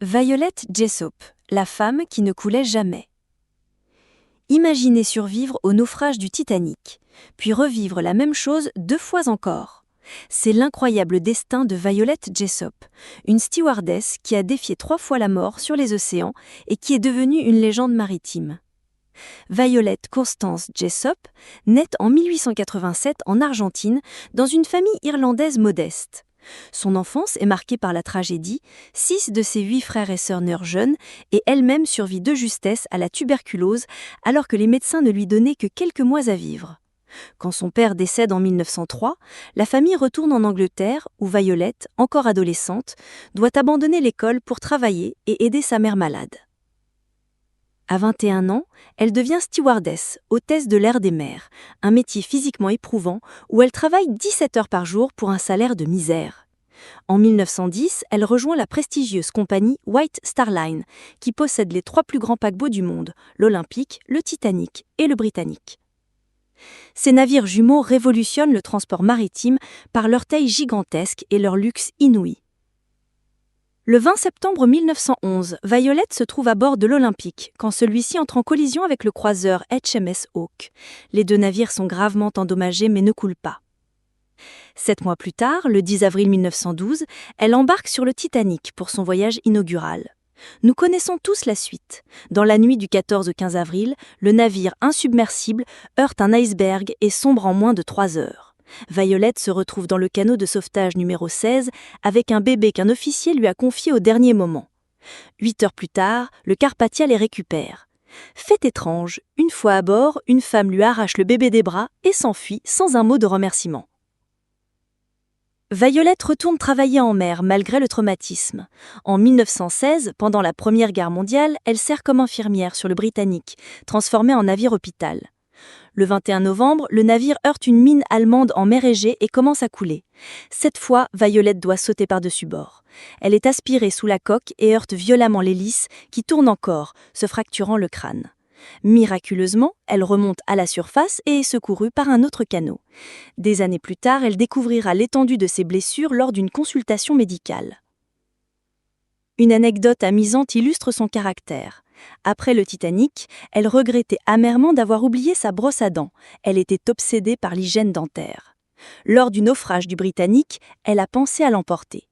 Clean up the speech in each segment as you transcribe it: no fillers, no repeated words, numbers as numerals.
Violet Jessop, la femme qui ne coulait jamais. Imaginez survivre au naufrage du Titanic, puis revivre la même chose 2 fois encore. C'est l'incroyable destin de Violet Jessop, une stewardess qui a défié 3 fois la mort sur les océans et qui est devenue une légende maritime. Violet Constance Jessop naît en 1887 en Argentine dans une famille irlandaise modeste. Son enfance est marquée par la tragédie, 6 de ses 8 frères et sœurs meurent jeunes et elle-même survit de justesse à la tuberculose alors que les médecins ne lui donnaient que quelques mois à vivre. Quand son père décède en 1903, la famille retourne en Angleterre où Violet, encore adolescente, doit abandonner l'école pour travailler et aider sa mère malade. À 21 ans, elle devient stewardess, hôtesse de l'air des mers, un métier physiquement éprouvant où elle travaille 17 heures par jour pour un salaire de misère. En 1910, elle rejoint la prestigieuse compagnie White Star Line, qui possède les 3 plus grands paquebots du monde, l'Olympique, le Titanic et le Britannique. Ces navires jumeaux révolutionnent le transport maritime par leur taille gigantesque et leur luxe inouï. Le 20 septembre 1911, Violet se trouve à bord de l'Olympique quand celui-ci entre en collision avec le croiseur HMS Hawke. Les 2 navires sont gravement endommagés mais ne coulent pas. 7 mois plus tard, le 10 avril 1912, elle embarque sur le Titanic pour son voyage inaugural. Nous connaissons tous la suite. Dans la nuit du 14 au 15 avril, le navire insubmersible heurte un iceberg et sombre en moins de 3 heures. Violet se retrouve dans le canot de sauvetage numéro 16 avec un bébé qu'un officier lui a confié au dernier moment. 8 heures plus tard, le Carpathia les récupère. Fait étrange, une fois à bord, une femme lui arrache le bébé des bras et s'enfuit sans un mot de remerciement. Violet retourne travailler en mer malgré le traumatisme. En 1916, pendant la Première Guerre mondiale, elle sert comme infirmière sur le Britannic, transformé en navire-hôpital. Le 21 novembre, le navire heurte une mine allemande en mer Égée et commence à couler. Cette fois, Violet doit sauter par-dessus bord. Elle est aspirée sous la coque et heurte violemment l'hélice, qui tourne encore, se fracturant le crâne. Miraculeusement, elle remonte à la surface et est secourue par un autre canot. Des années plus tard, elle découvrira l'étendue de ses blessures lors d'une consultation médicale. Une anecdote amusante illustre son caractère. Après le Titanic, elle regrettait amèrement d'avoir oublié sa brosse à dents. Elle était obsédée par l'hygiène dentaire. Lors du naufrage du Britannic, elle a pensé à l'emporter.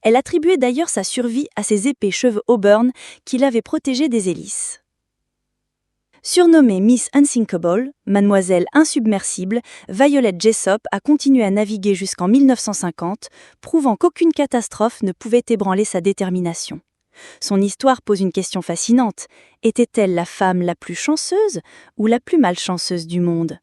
Elle attribuait d'ailleurs sa survie à ses épais cheveux auburn qui l'avaient protégée des hélices. Surnommée Miss Unsinkable, Mademoiselle Insubmersible, Violet Jessop a continué à naviguer jusqu'en 1950, prouvant qu'aucune catastrophe ne pouvait ébranler sa détermination. Son histoire pose une question fascinante. Était-elle la femme la plus chanceuse ou la plus malchanceuse du monde ?